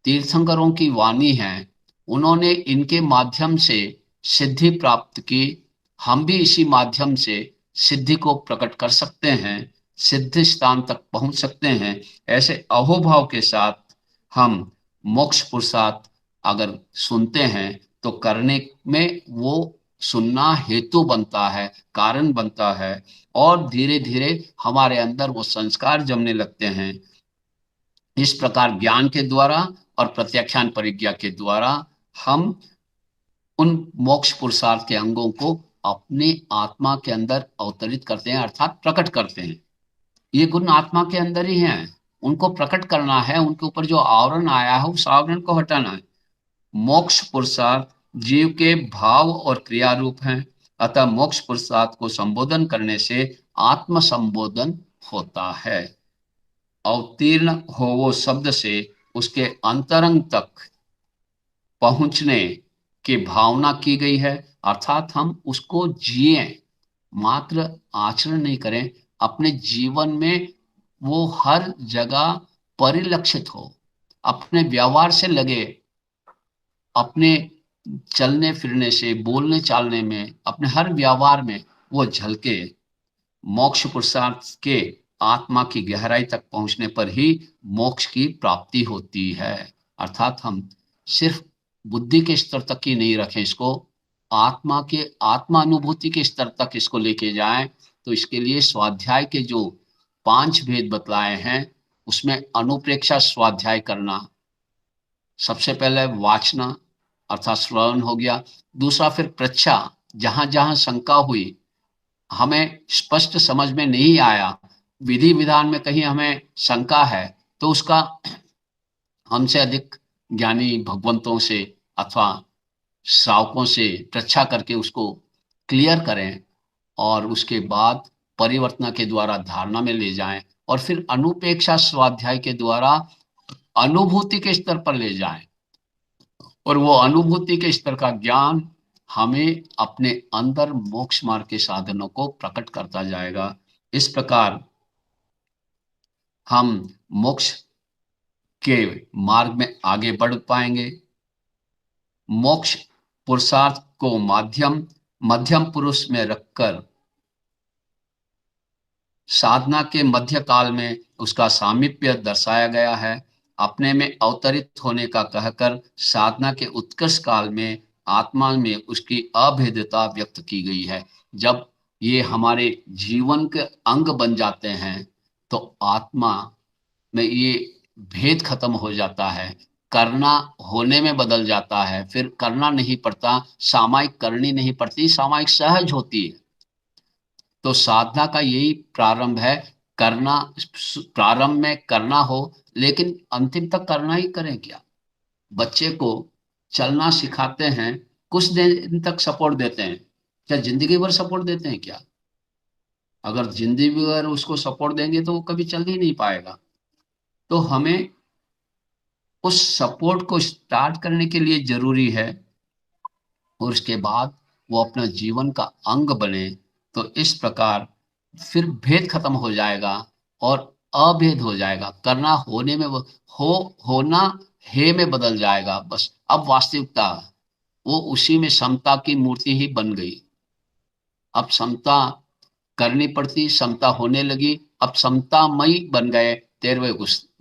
तीर्थंकरों की वाणी है। उन्होंने इनके माध्यम से सिद्धि प्राप्त की, हम भी इसी माध्यम से सिद्धि को प्रकट कर सकते हैं, सिद्ध स्थान तक पहुंच सकते हैं। ऐसे अहोभाव के साथ हम मोक्ष पुरुषार्थ अगर सुनते हैं तो करने में वो सुनना हेतु बनता है, कारण बनता है, और धीरे धीरे हमारे अंदर वो संस्कार जमने लगते हैं। इस प्रकार ज्ञान के द्वारा और प्रत्याख्यान परिज्ञा के द्वारा हम उन मोक्ष पुरुषार्थ के अंगों को अपने आत्मा के अंदर अवतरित करते हैं, अर्थात प्रकट करते हैं। ये गुण आत्मा के अंदर ही हैं, उनको प्रकट करना है। उनके ऊपर जो आवरण आया है उस आवरण को हटाना है। मोक्ष पुरुषार्थ जीव के भाव और क्रिया रूप हैं, अतः मोक्ष पुरुषार्थ को संबोधन करने से आत्म संबोधन होता है। अवतीर्ण हो वो शब्द से उसके अंतरंग तक पहुंचने की भावना की गई है, अर्थात हम उसको जिए, मात्र आचरण नहीं करें, अपने जीवन में वो हर जगह परिलक्षित हो, अपने व्यवहार से लगे, अपने चलने फिरने से, बोलने चालने में, अपने हर व्यवहार में वो झलके। मोक्ष पुरुषार्थ के आत्मा की गहराई तक पहुंचने पर ही मोक्ष की प्राप्ति होती है। अर्थात हम सिर्फ बुद्धि के स्तर तक ही नहीं रखें इसको, आत्मा के आत्मा अनुभूति के स्तर तक इसको लेके जाएं। तो इसके लिए स्वाध्याय के जो 5 भेद बतलाए हैं उसमें अनुप्रेक्षा स्वाध्याय करना, सबसे पहले वाचना अर्थात श्रवण हो गया। दूसरा फिर प्रच्छा, जहां जहां शंका हुई, हमें स्पष्ट समझ में नहीं आया, विधि विधान में कहीं हमें शंका है, तो उसका हमसे अधिक ज्ञानी भगवंतों से अथवा श्रावकों से प्रच्छा करके उसको क्लियर करें, और उसके बाद परिवर्तन के द्वारा धारणा में ले जाएं, और फिर अनुपेक्षा स्वाध्याय के द्वारा अनुभूति के स्तर पर ले जाएं, और वो अनुभूति के स्तर का ज्ञान हमें अपने अंदर मोक्ष मार्ग के साधनों को प्रकट करता जाएगा। इस प्रकार हम मोक्ष के मार्ग में आगे बढ़ पाएंगे। मोक्ष पुरुषार्थ को मध्यम पुरुष में रखकर साधना के मध्य काल में उसका सामीप्य दर्शाया गया है। अपने में अवतरित होने का कहकर साधना के उत्कर्ष काल में आत्मा में उसकी अभेदता व्यक्त की गई है। जब ये हमारे जीवन के अंग बन जाते हैं तो आत्मा में ये भेद खत्म हो जाता है, करना होने में बदल जाता है, फिर करना नहीं पड़ता, सामायिक करनी नहीं पड़ती, सामायिक सहज होती है। तो साधना का यही प्रारंभ है, करना, प्रारंभ में करना हो, लेकिन अंतिम तक करना ही करें क्या। बच्चे को चलना सिखाते हैं, कुछ दिन तक सपोर्ट देते हैं, क्या जिंदगी भर सपोर्ट देते हैं क्या? अगर जिंदगी भर उसको सपोर्ट देंगे तो वो कभी चल ही नहीं पाएगा। तो हमें उस सपोर्ट को स्टार्ट करने के लिए जरूरी है, और उसके बाद वो अपना जीवन का अंग बने। तो इस प्रकार फिर भेद खत्म हो जाएगा और अभेद हो जाएगा। करना होने में होना हे में बदल जाएगा। बस अब वास्तविकता वो उसी में समता की मूर्ति ही बन गई। अब समता करनी पड़ती, समता होने लगी, अब समतामयी बन गए, 13वें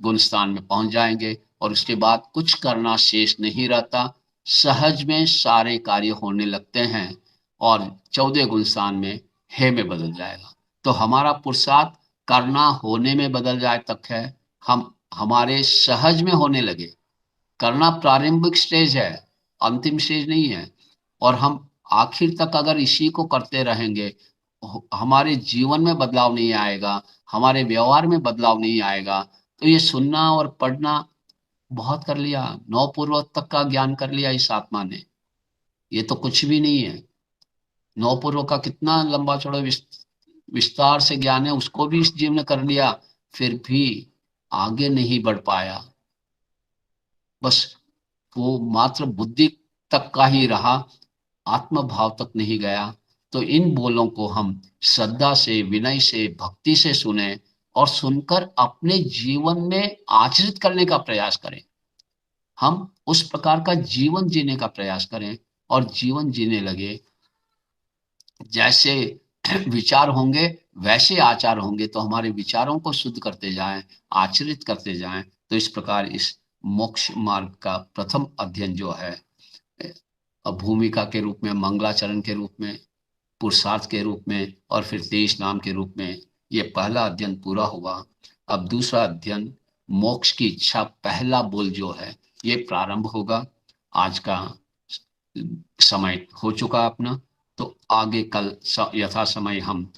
गुण स्थान में पहुंच जाएंगे, और उसके बाद कुछ करना शेष नहीं रहता, सहज में सारे कार्य होने लगते हैं, और 14 गुण स्थान में हे में बदल जाएगा। तो हमारा पुरुषार्थ करना होने में बदल जाए तक है, हम हमारे सहज में होने लगे। करना प्रारंभिक स्टेज है, अंतिम स्टेज नहीं है। और हम आखिर तक अगर इसी को करते रहेंगे, हमारे जीवन में बदलाव नहीं आएगा, हमारे व्यवहार में बदलाव नहीं आएगा। तो ये सुनना और पढ़ना बहुत कर लिया, 9 पूर्व तक का ज्ञान कर लिया इस आत्मा ने, ये तो कुछ भी नहीं है। 9 पूर्व का कितना लंबा चौड़ा विस्तार से ज्ञान है, उसको भी इस जीव ने कर लिया, फिर भी आगे नहीं बढ़ पाया। बस वो मात्र बुद्धि तक का ही रहा, आत्म भाव तक नहीं गया। तो इन बोलों को हम श्रद्धा से, विनय से, भक्ति से सुने, और सुनकर अपने जीवन में आचरित करने का प्रयास करें। हम उस प्रकार का जीवन जीने का प्रयास करें, और जीवन जीने लगे। जैसे विचार होंगे वैसे आचार होंगे, तो हमारे विचारों को शुद्ध करते जाएं, आचरित करते जाएं। तो इस प्रकार इस मोक्ष मार्ग का प्रथम अध्ययन जो है भूमिका के रूप में, मंगलाचरण के रूप में, पुरुषार्थ के रूप में और फिर देश नाम के रूप में। ये पहला अध्ययन पूरा हुआ। अब दूसरा अध्ययन मोक्ष की इच्छा, पहला बोल जो है ये प्रारंभ होगा। आज का समय हो चुका अपना, तो आगे कल यथा समय हम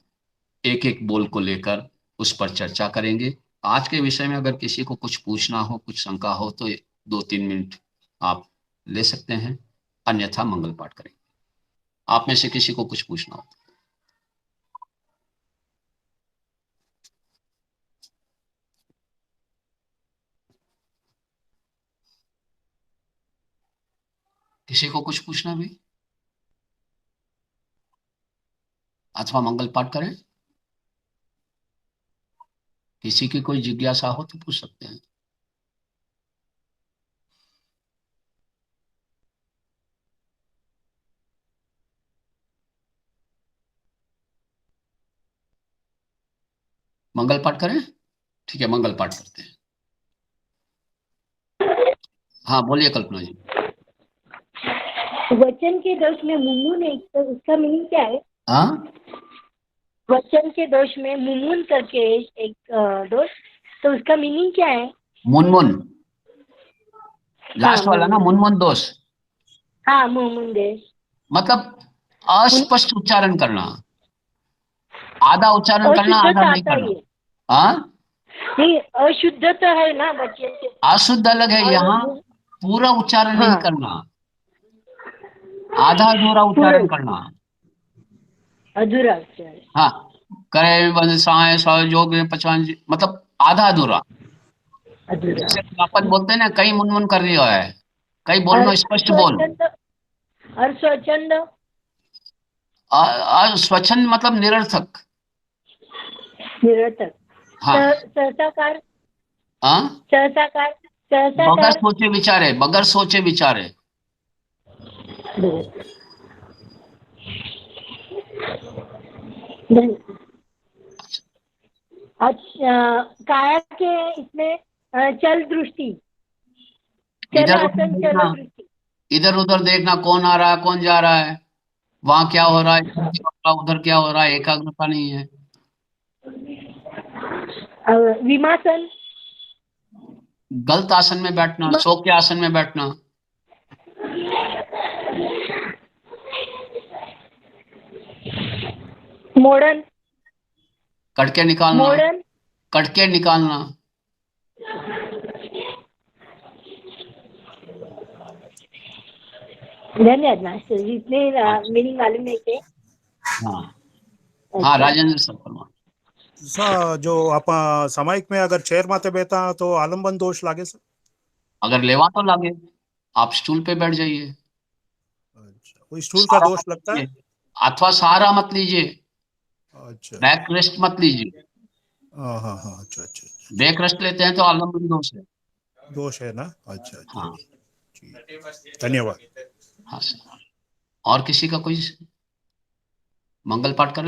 एक एक बोल को लेकर उस पर चर्चा करेंगे। आज के विषय में अगर किसी को कुछ पूछना हो, कुछ शंका हो, तो 2-3 मिनट आप ले सकते हैं, अन्यथा मंगल पाठ करेंगे। आप में से किसी को कुछ पूछना हो? किसी को कुछ पूछना भी, अथवा मंगल पाठ करें? किसी की कोई जिज्ञासा हो तो पूछ सकते हैं। मंगल पाठ करें? ठीक है, मंगल पाठ करते हैं। हाँ, बोलिए कल्पना जी। वचन के दोष में मुमुन है, तो उसका मीनिंग क्या है? हाँ, वचन के दोष में मुमुन करके एक दोष, तो उसका मीनिंग क्या है? मुनमुन, लास्ट वाला ना, मुनमुन। मुनमुन दोष। हाँ, मुमुन देश। मतलब अस्पष्ट उच्चारण करना, आधा उच्चारण करना, आधा अशुद्धता नहीं आता करना। है। हाँ, नहीं, अशुद्धता है ना वचन के। अशुद्ध अलग है, और यहाँ पूरा उच्चारण नहीं हाँ। करना, आधा अधूरा उच्चारण करना। अधूरा उच्चारण। हाँ, करे बंद साए सहयोग पचवान, मतलब आधा अधूरा। अधूरा। जैसे अपन बोलते हैं ना, कई मुनमुन कर रही है, कई बोल में स्पष्ट बोल। और स्वच्छंद। स्वच्छंद मतलब निरर्थक। निरर्थक। हाँ, सहसाकार। हाँ, सहसाकार। बगैर सहसाकार। सोचे विचारे, बगैर सोचे विचारे। अच्छा, काया के इसमें चल दृष्टि, चल इधर उधर आसन, चल देखना, दृष्टि। इधर उधर देखना, कौन आ रहा है, कौन जा रहा है, वहां क्या हो रहा है, इधर क्या हो रहा है, उधर क्या हो रहा है, एकाग्रता नहीं है। विमासन। गलत आसन में बैठना, सो के आसन में बैठना। मोड़न। कटके निकालना, मोड़न। कटके निकालना। धन्यवाद मास्टर जी, इतने मीनिंग मालूम नहीं थे। हाँ, हाँ, राजेंद्र सर फरमान। जो आप सामायिक में अगर चेयर माते बैठा तो आलम्बन दोष लागे सर? अगर लेवा तो लागे, आप स्टूल पे बैठ जाइए। अच्छा, कोई स्टूल का दोष लगता है? अथवा सहारा मत लीजिए, अच्छा। बैक रेस्ट मत लीजिए। हाँ हाँ हाँ, अच्छा अच्छा। बैक रेस्ट लेते हैं तो आलम्बन दोष है। दोष है ना? अच्छा अच्छा। हाँ, धन्यवाद। हाँ सर। और किसी का कोई मंगल पाठ कर ले।